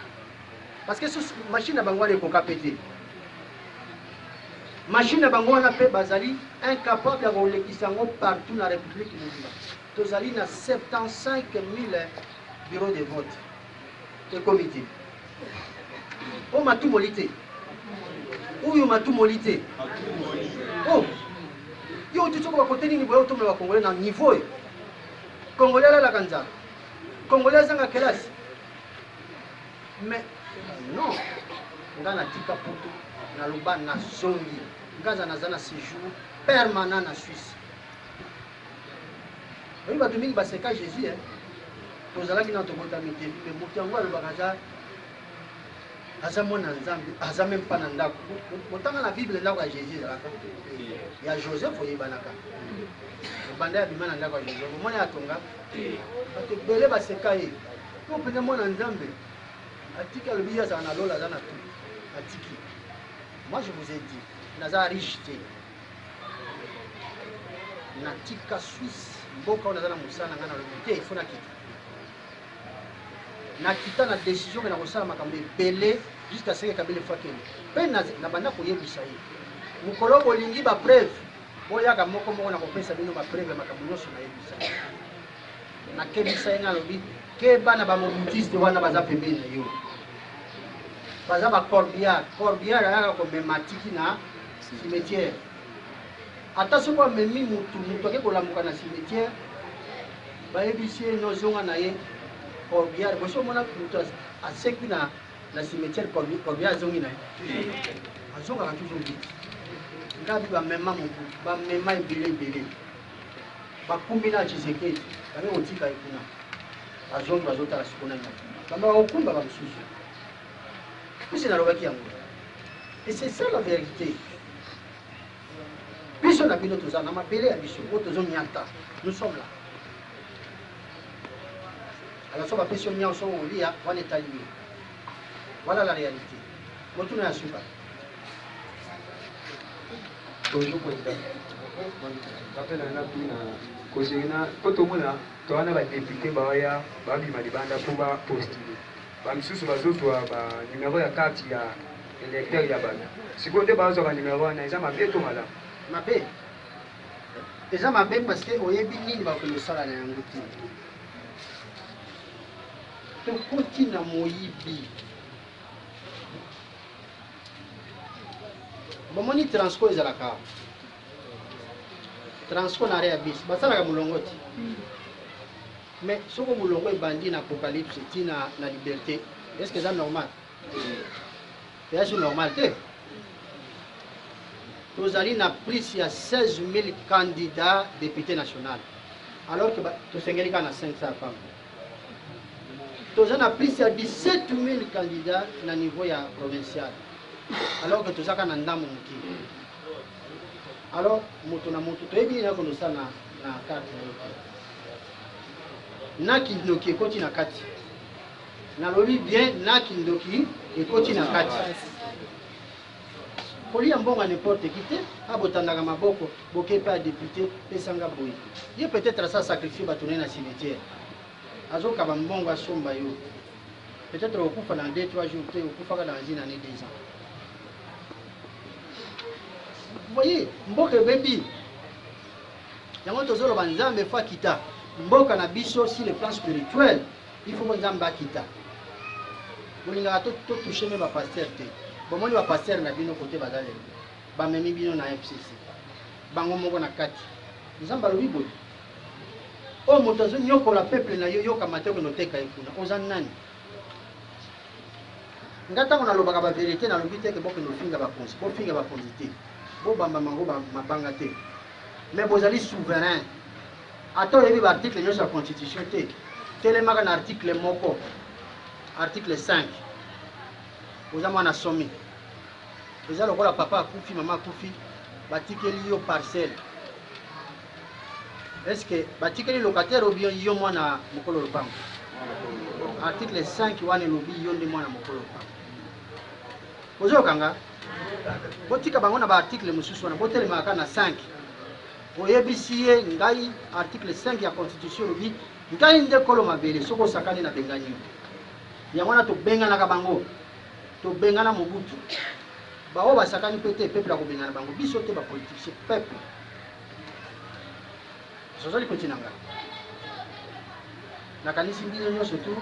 parce que machine na bango wana ekoka pe te machine na bango wana mpe bazali incapable ya kolekisa yango partout na république mobima tozali na 75 000 bureau de vote ekomi te o matumoli te oyo matumoli te o yo oti soko bakote nini boya otombola bakongolais na niveau oyo congolais alalaka nzala congolais azanga kelasi mais non nga natika poto naloba nazongi ngaza naza na séjour permanent na Suisse oyi bato mingi baseka Jésus tozalaki na tokotami te me moto yango alobaka aza mwana nzambe aza meme mpa na ndako botanga na bible ndako ya Jésus ezalaka ya Joseph oyebanaka ebanda ya bima na ndako ya Joseph omona ya tonga bato ebele baseka ye po mpenza mwana nzambe atika alobi ye azala na lola aza na tu atiki. Moi je vous ai dit, naza riche te. Natika Suisse, mboka on a na musana ngana le il faut na kita. Na kita na décision na kosala makambo ebele jusqu'à ce que Kabila fakeli. Pe na banda koyebisa ye. Mukolo bolingi ba preuve. Boyaka moko moko na kopesa bino ba preuve makambo nyonso na yebisa. Na kebisa nga lobi ke bana ba mobutiste wana baza pembeni na yo. Baza ba corbillard yaka ko mematiki na cimetière. Ata soko memi mutu ake kolamuka na cimetière bayebisi ye nozonga na ye corbillard boso mona mutu aseki na cimetière corbillard azongi na ye azongaka toujours vite ngabi bamema mutu bamema ebele bakumbi na Tshisekedi bange kotika ye kuna azongi bazotala sikona nyaki bamba bakokumba bamosusu pisi nalobaki yango et c'est ça la vérité. Biso na bino toza na mabele ya biso tozo nyata. Nous sommes là. Alors ça va pression nya so olia wana tali. Voilà la réalité. Motuna ya suka. Tozo kwenda. Kapela na pina kozina potomona toana ba député baya babima libanda pour ba postuler. Ba misusu bazotwa ba numéro ya carte ya électeur ya bana. Sikonde bazo ba numéro na eza mabeto mala. Mabe. Eza mabe parce que oyebi nini ba kolosala na yango ti. To kontina moyibi. Bomoni Transco ezalaka. Transco na rea bis. Basalaka mulongoti. Mais soko mulongo ebandi na apocalypse tina na liberté. Est-ce que c'est normal? C'est normal te. Nous avons pris 16 000 candidats députés nationaux. Alors que nous avons 500 femmes. Nous avons pris 17 000 candidats au niveau provincial. Alors que nous avons un ndam. Alors, nous avons une carte. Nakindoki ekoti na kati. Nalobi bien nakindoki ekoti na kati. Kolia mbonga n'importe qui te abotandaka maboko boke pa député pesanga boy. Ye peut-être ça sacrifier batourner na cimetière. Azoka ba mbonga somba yo. Peut-être okufa dans 2-3 jours te okufa dans une année 2 ans. Vous voyez, mboka bebi. Yango tozolo banzambe fa kita. Mboka na biso sur le plan spirituel, il faut nzamba kita. Bolinga to toucher même ba pasteur te. Bomoni ba pasteur na bino côté bazale. Ba memi bino na FCC. Bango moko na kati. Nzamba lobi boy. O moto zo nyoko la peuple na yo yoka mateko no teka ikuna. Ozan nani? Ngata ko na lobaka ba vérité na lobi te ke boko no finga ba konsi. Bo finga ba konzité. Bo bamba mango ba mabanga te. Mais bozali souverain. Attends, il y a un article de la Constitution. Tel est un article moko. Article 5. Vous avez un sommet. Vous avez le papa Koufi, maman Koufi. Batikeli yo parcelle. Est-ce que batikeli locataire ou bien yo mwana mokolo lopango? Article 5 wane lobi yo ndi mwana mokolo lopango. Vous avez kanga? Botika bango na ba article mususu wana botelema kana 5. Oyebisi ye ngai article 5 ya constitution lobi ngai nde kolo mabele soko sakani na benganyo. Yango na to bengana ka bango. To bengana Mobutu. Ba o ba sakani pete peuple ko bengana bango biso te ba politicien peuple. Sozali kontinanga. Na kanisi bino nyo surtout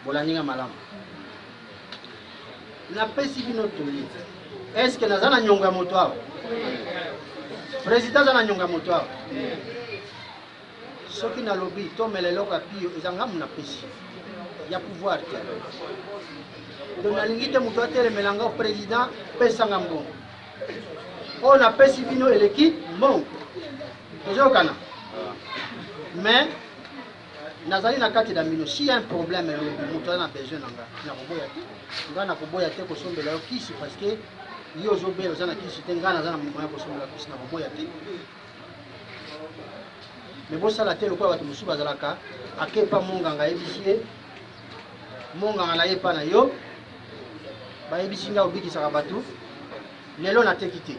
bolaninga malamu. Na pesi bino toli. Est-ce que nazana nyonga moto awo? Président zana nyonga moto awo. Soki na lobby to melelo ka pio ezanga muna pesi. Ya pouvoir te. Donc nalingi te moto atele melanga président pesa ngambongo. On a pesi bino eleki bon. Tozo kana. Mais nazali na kati da mino si un problème moto na besoin nanga na koboya te. Ngana koboya te ko sombela yo kisi parce que yo zo belo zana kisi te ngana zana moya ko sombela kisi na koboya te. Mais bon ça la télé quoi bato musu bazalaka akepa monganga ebisie monganga la yepa na yo bayebisi nga obikisaka bato lelo nateki te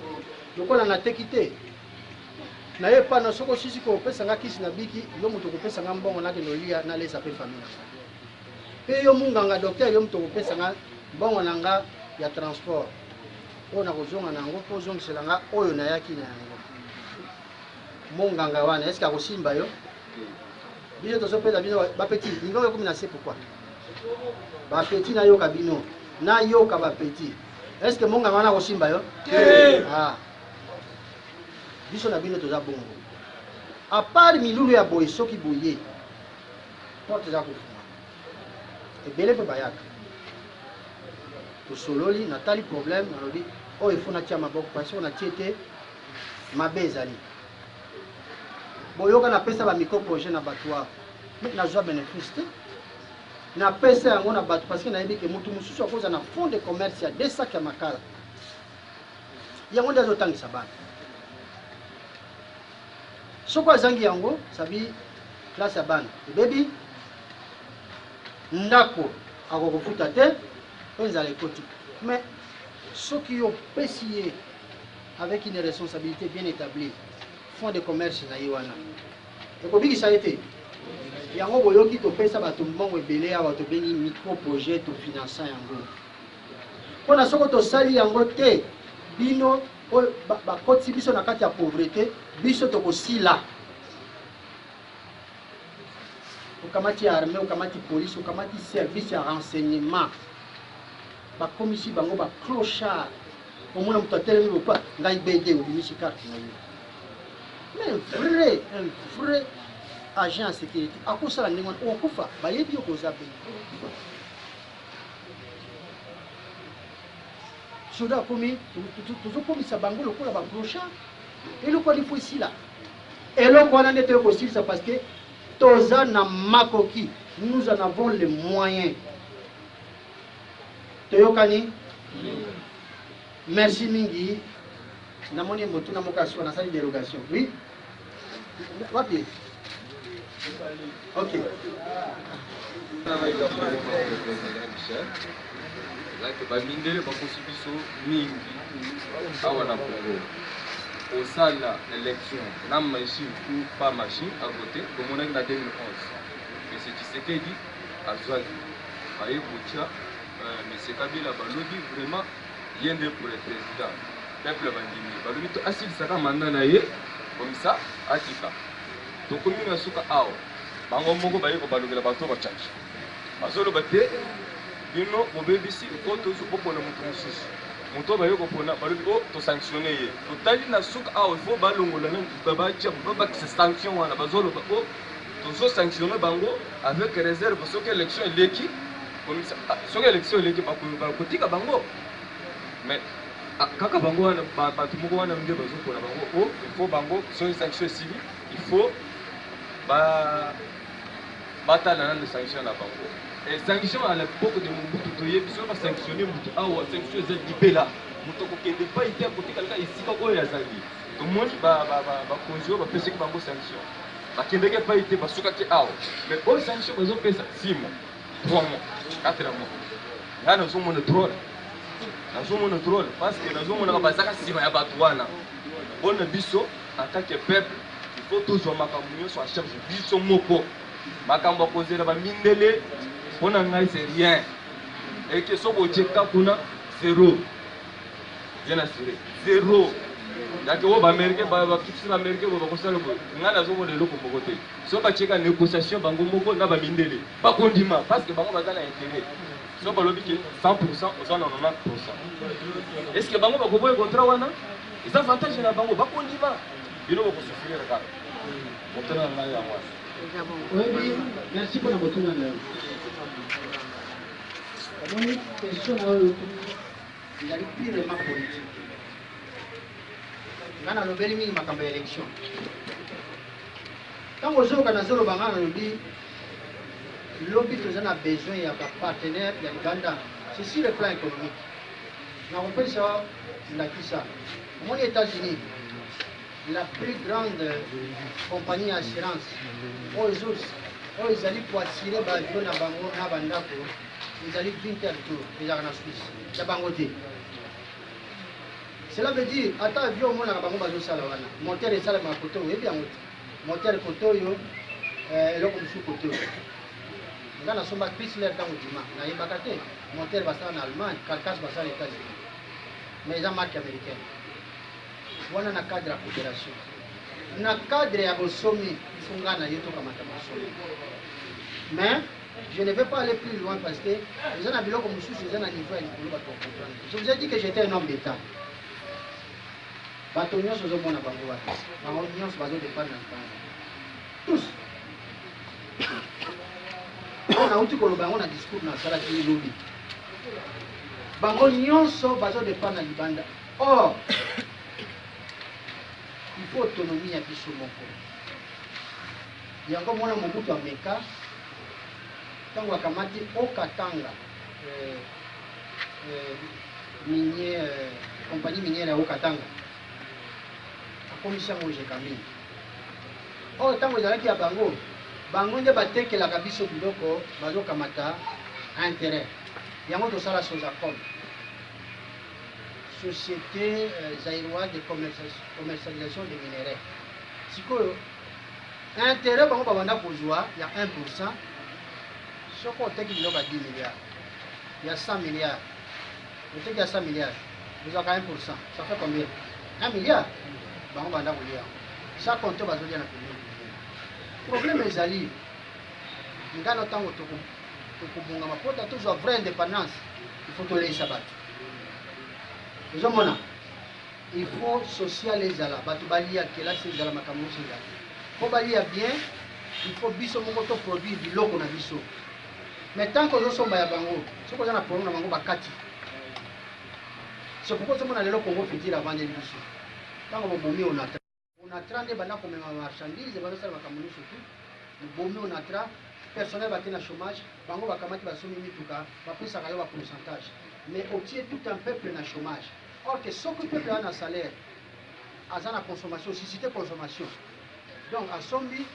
lokola nateki te naye pana soko osisi kopesanga kisi na biki yo moto kopesanga mbongo nakende olia nalesa mpe famille na nga mpe yo munganga docteur yo moto kopesanga mbongo na nga ya transport oyo nakozonga na yango mpo ozongisela nga oyo nayaki na yango monganga wana eske akosimba yo bino tozopesa bino bapeti lingo oyo komi na se pourquoi bapeti nayoka bino nayoka bapeti eske monganga wana akosimba yo biso na bino toza bongo apart milulu ya boye soki boye porte eza kofuma ebele mpe bayaka tosololi natali problème nalobi oyo efo natia maboko parce na tie te mabe ezali boyoka napesa bamicro projet na bato awa nazwa bénéfice te napesa yango na bato parce que nayebi ke motu mosusu akoza na fond de commerce ya 2 sacs ya makala yango nde azotangisa bana soko azangi yango sabi classe ya bana ebebi ndako akokofuta te mpe nzala ekoti mais soki opesi ye avec une responsabilité bien établie fond de commerce na ye wana ekobikisa ye te yango boyoki topesa bato mbongo ebele awa tobengi micro projet tofinansa yango mpona soko tosali yango te bino oyo bakotisi biso na kati ya pauvreté biso tokosila okamati ya armée okamati police okamati service ya renseignement bakomisi bango baclochard omona moto atelemi bokwa ngai bede obimisi carte na yo mais un vrai agent en sécurité akosala ndenge wana okokufa bayebi yo koza be soda akomi tozokomisa bango lokola baclochard eloko wana ifo esila eloko wana nde toyo kosilisa parce que toza na makoki nous en avons les moyens toyokani merci mingi namoni motuna moko aswa nasali dérogation oui wapi ok bamindele bakosi biso mingi awa na Congo osala élection na machine ou pas machine à voter tomonaki na 2011 mais c'est Tshisekedi azwaki baye kotia monsieur Kabila balobi vraiment ye nde pour le président peuple bandimi balobi to asilisaka manda na ye comme ça atika tokomi na suka awa bango moko baye kobalobela bato bachange bazoloba te bino mobebisi po tozopopona moto mosusu moto baye kopona balobi o tosanctionne ye totali na suka awa ifo balongola babatia babakisa sanction wana bazoloba o tozosanctionne bango avec réserve soki élection eleki soki élection eleki bakotika bango mais kaka bango wana bato moko wana nde bazopona bango o ifo bango soki sanction esili il faut batala nano sanction na bango et sanction à l'époque de Mobutu toyebi soki basanctionne motu awa sanction eza libela moto kokende pa ite akotikalaka esika oyo azali tomoni bakonzi oyo bapesaki bango sanction bakendeki pa ite basukaki awa mais oyo sanction bazopesa 6 mois 3 mois 4 mois nga nazomona drôle parce que nazomonaka bazaka nsima ya bato wana mpona biso en tant que peuple il faut tozwa makambo nyonso a charge biso moko makambo akozela bamindele mpona ngai c'est rien eke so botieka kuna 0 bien assuré 0 yake oyo baaméricain bakitisi baaméricain boye bakosala boye ngai nazomona eloko moko te so batieka négociation bango moko na bamindele bakondima parce que bango baza na intérêt so balobi ke 100% oza na 90%. Est ce que bango bakoboya contrat wana eza avantage na bango bakondima bino bakosufrir kaka motuna na ngai yango oyebi merci mpona motuna na yo omoni question na oyo ezali purement politique nga nalobeli mingi makambo ya élection ntango ozoyoka nazoloba nga nalobi lobi toza na besoin ya bapartenaire ya libanda c'est sur le plan économique nakopesa ndakisa omoni États-Unis la plus grande compagnie d'assurance oyo ezali koassire baavion na bango na bandako ils allaient 20 heures tour, ils allaient en Suisse. Il y a Bangoté. Cela veut dire, attends, avion, mon arabango bazo salawana. Moteur et salam à côté, oui, bien. Moteur côté, et là, comme sous côté. Nous avons Chrysler dans le dimanche. Nous avons bakate. Moteur basé en Allemagne, carcasse basé aux États-Unis. Mais ils ont marque américaine. Voilà un cadre de coopération. Un cadre à Bossomi, il faut que nous mais je ne vais pas aller plus loin parce que les gens à Bilo comme je suis un niveau. Je vous ai dit que j'étais un homme d'État. Batonions aux hommes à Bangoua. Bangounions aux hommes de Pan. Tous. On a outil que le bango a discours dans la salle de lobby. Bangounions aux hommes de Pan à Libanda. Or, il faut autonomie à Bissomoko. Il y a encore mon Mobutu à Meka. Tango akamati Okatanga, compagnie minière à Okatanga. A commission où j'ai camé. Oh, tango ezalaki ya bango. Bango nde batekelaka biso biloko bazokamata intérêt. Yango tosala Sozacom. Société zaïroise de commercialisation des minéraux. Sikoyo, intérêt bango babanda kozwa ya 1%. Si on a 10 milliards, il y a 100 milliards. Vous savez qu'il y a 100 milliards. Vous avez 1%. Ça fait combien? 1 milliard. On va dire. Ça compte pas dans le problème est ali. Nous avons tant de toujours vraie indépendance. Il faut que les sabbats. Il faut socialiser la batubalia qui est là, c'est la macamouse. Il faut balier bien. Il faut biso moto produire du logo na biso. Mais tant que nous sommes à Bango, ce qu'on a pour nous, on a Bakati. C'est pourquoi on a le Congo fait dire avant de l'issue. Tant qu'on a on a 30 bananes comme marchandises, et on a surtout. Le bomi on a 30, personnel va tenir chômage, Bango va kamati va soumis mituka, va plus ça va pourcentage. Mais au pied tout un peuple na chômage. Or que ce que le peuple a un salaire, à la consommation, susciter consommation. Donc à Sombi,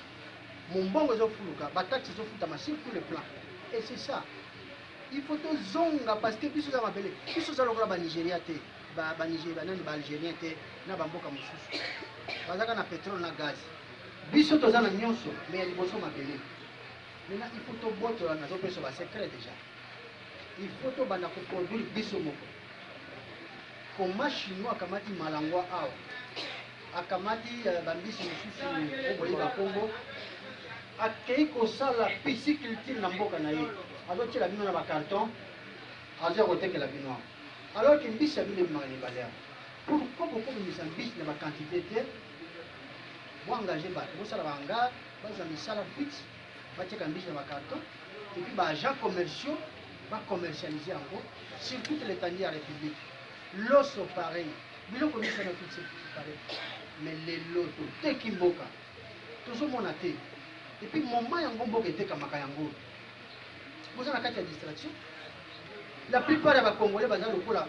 mon bon réseau fuluka, bataxe réseau futama sur tous les plans. Et c'est ça. Il faut que zonga parce que puis ça m'appelle. Puis ça le ba Nigeria te, ba Nigeria nani ba Algérien te, na ba mboka mususu. Bazaka na pétrole na gaz. Biso to za na nyonso, mais il bosso m'appeler. Maintenant il faut to boto na zo peso ba secret déjà. Il faut to bana ko produire biso moko. Comment chinois kamati malangwa awa. Akamati bambisi mususu au Bolivie Congo. Akei kosala pisciculture na mboka na ye azotila bino na bacarton azo kotekela bino alors que mbisi ya bino ebimaka na ebale awa pourquoi bokobimisa mbisi na baquantité te boengage bato bosala bahangar bazwa misala fixe batieka mbisi na bacarton et puis baagents commerciaux bacommercialise yango sur toute l'étendue ya république loso pareil biloko nyonso na toute pareil mais lelo toteki mboka tozomona te. Et puis, moment yango mboka etekamaka yango. Vous avez une distraction. La plupart des Congolais baza lokola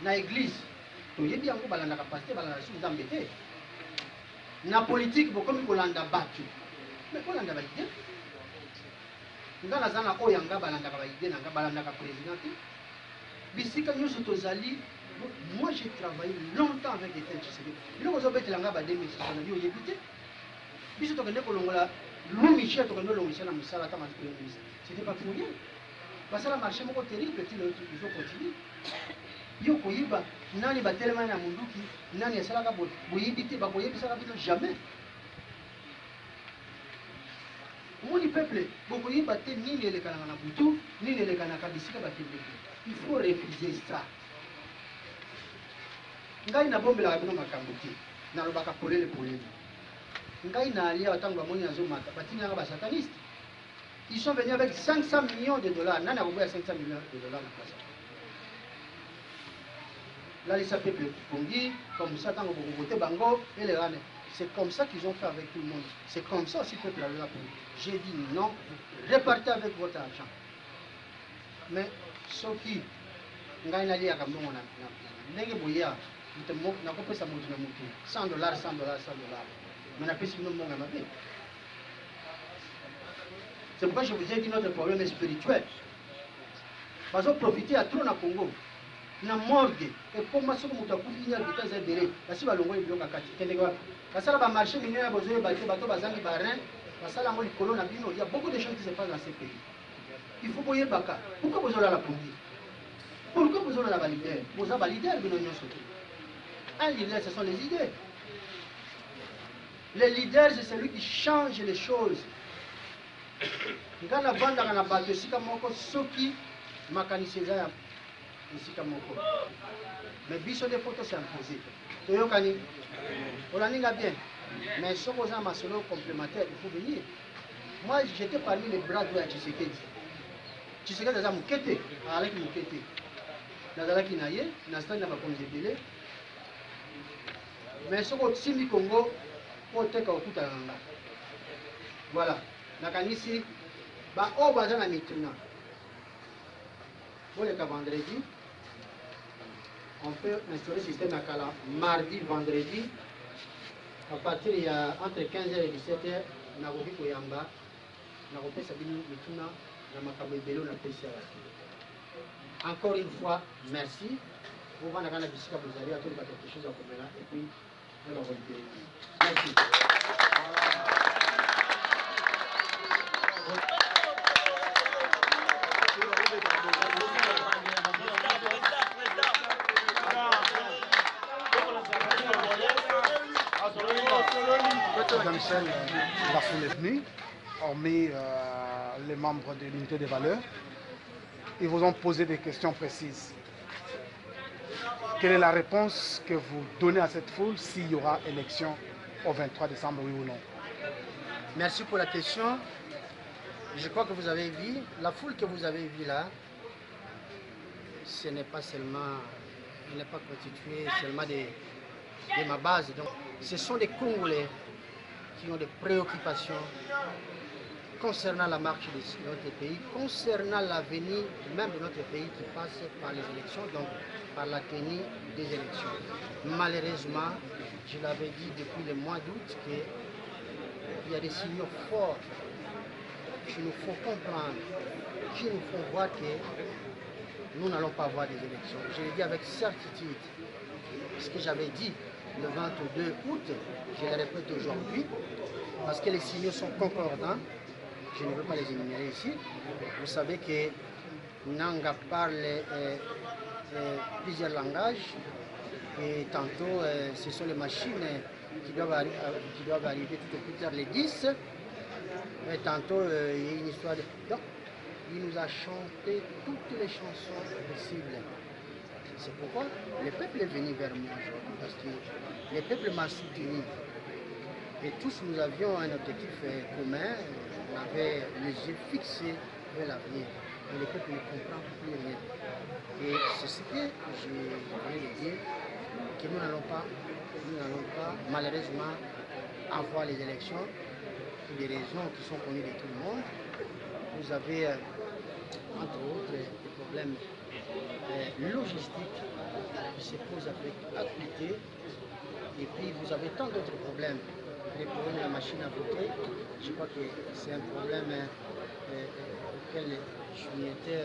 na église. Toyebi yango balanda capacité balanda sous embêté. Na politique bokomi kolanda batu. Mais kolanda ba idée. Ngala zana oyanga balanda ka ba idée nanga balanda ka président. Bisika nyuso tozali. Moi j'ai travaillé longtemps avec des têtes. Bilo ko zobete langa ba 2006 na yo yebité. Biso to kende kolongola Louis Michel, c'était pas pour rien. Parce que le marché est terrible, il faut continuer. Yo koyiba, nani ba tellement na munduki, nani esalaka boyibite, ba koyebisaka bino jamais. Moni peuple, bokoyiba te nini elekana na butu, nini elekana kabisika ba tende. Il faut refuser ça. Ngai na bombe la bino makambo te, na lobaka polele. Ils sont venus avec 500 millions de dollars. Nana a 500 millions de dollars. Là, les peuple Pongi, comme ça, c'est comme ça qu'ils ont fait avec tout le monde. C'est comme ça aussi que le peuple a fait. J'ai dit non, répartez avec votre argent. Mais ce qui, $100, $100. Mais c'est pourquoi je vous ai dit notre problème est spirituel. bazoprofite ya trop na Congo na morgue ekoma soki moto akufi ya bita eza ebele basi balongoli biloko ya kati kendeke wapi basala bamarché minene ya bozoyeba te bato bazangi barin basala yango likolo na bino. Il y a beaucoup de choses qui se passent dans ces pays. Il faut boyebaka pourquoi bozolala pongi, pourquoi bozolala balider, boza balider bino nyonso te. Un leader, ce sont les idées. Le leader, c'est celui qui change les choses. Nga na vandaka na bato esika moko soki makanisi eza ya esika moko, mais biso de photo s'imposer toyokani olaninga bien, mais soki oza masolo complémentaire il faut venir. Moi j'étais parmi les bras droits ya Tshisekedi. Tshisekedi aza mokete azalaki mokete nazalaki na ye nasali na bakonzi ebele, mais soki osimbi Congo po oteka okutana na nga. Voilà, nakanisi baoyo baza na mituna boleka vendredi, on peut instaurer le système à kala mardi, vendredi, à partir de entre 15h et 17h, nakoki koyamba nakopesa bino mituna na makambo ebele na pesa. Encore une fois, merci. Vous allez dans la visite à vous allez à quelque chose à commun et puis on va revenir. Merci. Michel, la foule est venue, hormis les membres de l'unité des valeurs. Ils vous ont posé des questions précises. Quelle est la réponse que vous donnez à cette foule s'il y aura élection au 23 décembre, oui ou non? Merci pour la question. Je crois que vous avez vu, la foule que vous avez vue là, ce n'est pas seulement, elle n'est pas constituée seulement de ma base. Donc, ce sont des Congolais qui ont des préoccupations concernant la marche de notre pays, concernant l'avenir même de notre pays qui passe par les élections, donc par la tenue des élections. Malheureusement, je l'avais dit depuis le mois d'août qu'il y a des signaux forts qui nous font comprendre, qui nous font voir que nous n'allons pas avoir des élections. Je l'ai dit avec certitude. Ce que j'avais dit le 22 août, je le répète aujourd'hui, parce que les signaux sont concordants. Je ne veux pas les énumérer ici. Vous savez que Nanga parle plusieurs langages et tantôt ce sont les machines qui doivent arriver tout au plus tard les 10 et tantôt il y a une histoire de... Donc, il nous a chanté toutes les chansons possibles. C'est pourquoi le peuple est venu vers moi aujourd'hui, parce que le peuple m'a soutenu. Et tous nous avions un objectif commun, on avait les yeux fixés vers l'avenir. Et le peuple ne comprend plus rien. Et c'est ce que je voulais le dire, que nous n'allons pas malheureusement avoir les élections pour des raisons qui sont connues de tout le monde. Vous avez entre autres des problèmes logistiques qui se posent avec acuité. Et puis vous avez tant d'autres problèmes. Les problèmes de la machine à voter, je crois que c'est un problème auquel je m'étais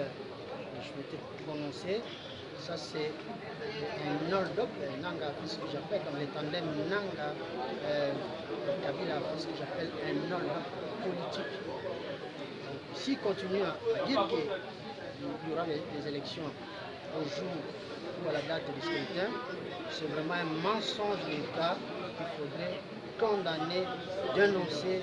prononcé. Ça c'est un hold-up, Nanga, ce que j'appelle dans les tandems Nanga, Kabila, ce que j'appelle un hold-up politique. S'il continue à dire qu'il y aura des élections au jour ou à la date du scrutin, c'est vraiment un mensonge de l'État qu'il faudrait condamner, dénoncer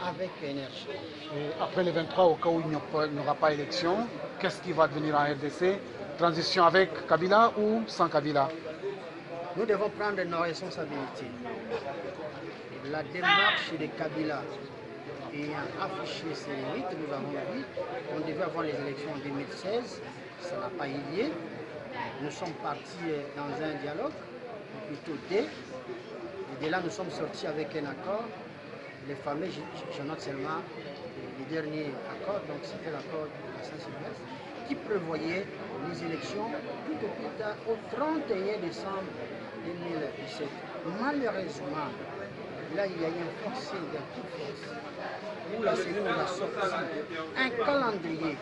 avec énergie. Et après le 23, au cas où il n'y aura pas élection, qu'est-ce qui va devenir en RDC? Transition avec Kabila ou sans Kabila? Nous devons prendre nos responsabilités. La démarche de Kabila ayant affiché ses limites, nous avons dit qu'on devait avoir les élections en 2016, ça n'a pas eu lieu. Nous sommes partis dans un dialogue, plutôt deux. Et de là, nous sommes sortis avec un accord. Les fameux, je note seulement les derniers accords, donc c'était l'accord de Saint-Sylvestre, qui prévoyait les élections tout au plus tard au 31 décembre 2017. Malheureusement, là, il y a eu un forcé de toute force. où la CENI nous a sorti un calendrier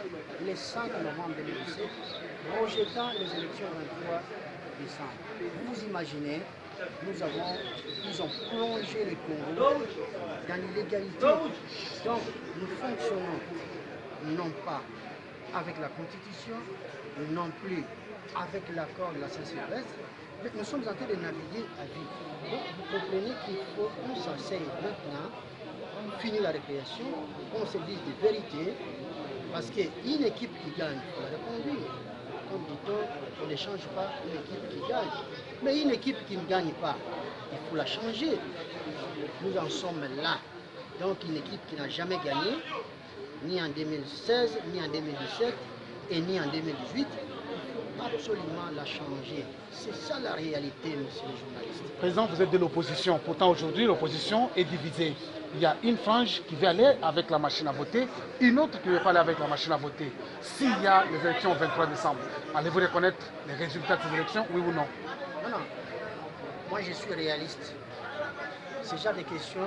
le 5 novembre 2017 projetant les élections 23 décembre. Vous imaginez, ils ont plongé le Congo dans l'illégalité. Donc nous fonctionnons non pas avec la Constitution, non plus avec l'accord de la Saint-Sylvestre, mais nous sommes en train de naviguer à vide. Donc vous comprenez qu'il faut qu'on s'asseye maintenant, finir la récréation, qu'on se dise des vérités, parce qu'une équipe qui gagne, il faut la reconduire. Comme dit-on, on ne change pas une équipe qui gagne. Mais une équipe qui ne gagne pas, il faut la changer. Nous en sommes là. Donc une équipe qui n'a jamais gagné, ni en 2016, ni en 2017, et ni en 2018, il faut absolument la changer. C'est ça la réalité, monsieur le journaliste. Président, vous êtes de l'opposition. Pourtant, aujourd'hui, l'opposition est divisée. Il y a une frange qui veut aller avec la machine à voter, une autre qui ne veut pas aller avec la machine à voter. S'il y a les élections au 23 décembre, allez-vous reconnaître les résultats de ces élections, oui ou non? Non, non. Moi, je suis réaliste. Ce genre de questions,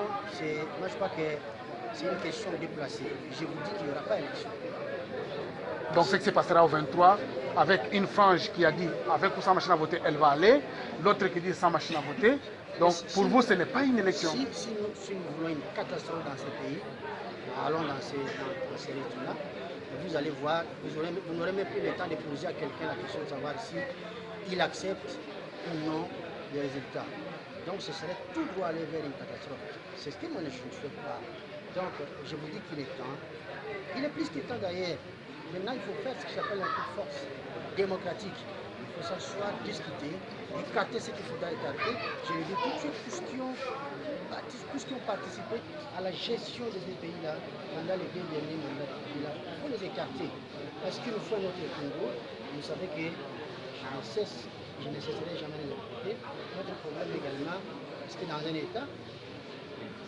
moi, je crois que c'est une question déplacée. Je vous dis qu'il n'y aura pas d'élection. Donc, ce qui se passera au 23, avec une frange qui a dit avec ou sans machine à voter, elle va aller, l'autre qui dit sans machine à voter. Donc, pour vous, ce n'est pas une élection. Si nous voulons une catastrophe dans ce pays, allons dans ces régions-là, vous allez voir, vous n'aurez même plus le temps de poser à quelqu'un la question de savoir si il accepte ou non les résultats. Donc, ce serait tout droit aller vers une catastrophe. C'est ce que moi, je ne fais pas. Donc, je vous dis qu'il est temps. Il est plus que temps d'ailleurs. Maintenant, il faut faire ce qui s'appelle un coup de force démocratique. Il faut s'asseoir, discuter, écarter ce qu'il faudra écarter. Je le dis tout de suite, tous qui ont participé à la gestion de ces pays-là pendant les 2 derniers mandats, il faut les écarter. Parce qu'il nous faut notre Congo. Vous savez que je ne cesserai jamais de le répéter. Notre problème également, parce que dans un État,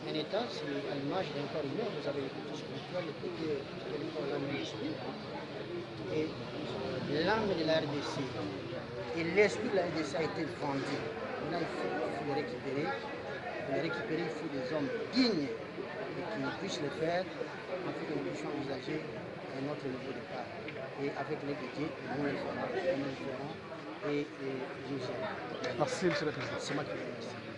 c'est à l'image d'un corps humain, vous avez le côté spirituel, le côté l'âme et l'esprit. Et l'âme de la RDC et l'esprit de la RDC a été vendu. Maintenant, il faut le récupérer. Pour le récupérer, il faut des hommes dignes et qui puissent le faire afin que nous puissions envisager un autre nouveau départ. Et avec les budgets, nous le ferons, et nous le ferons et nous y allons. Merci, M. le Président. C'est moi qui vous remercie.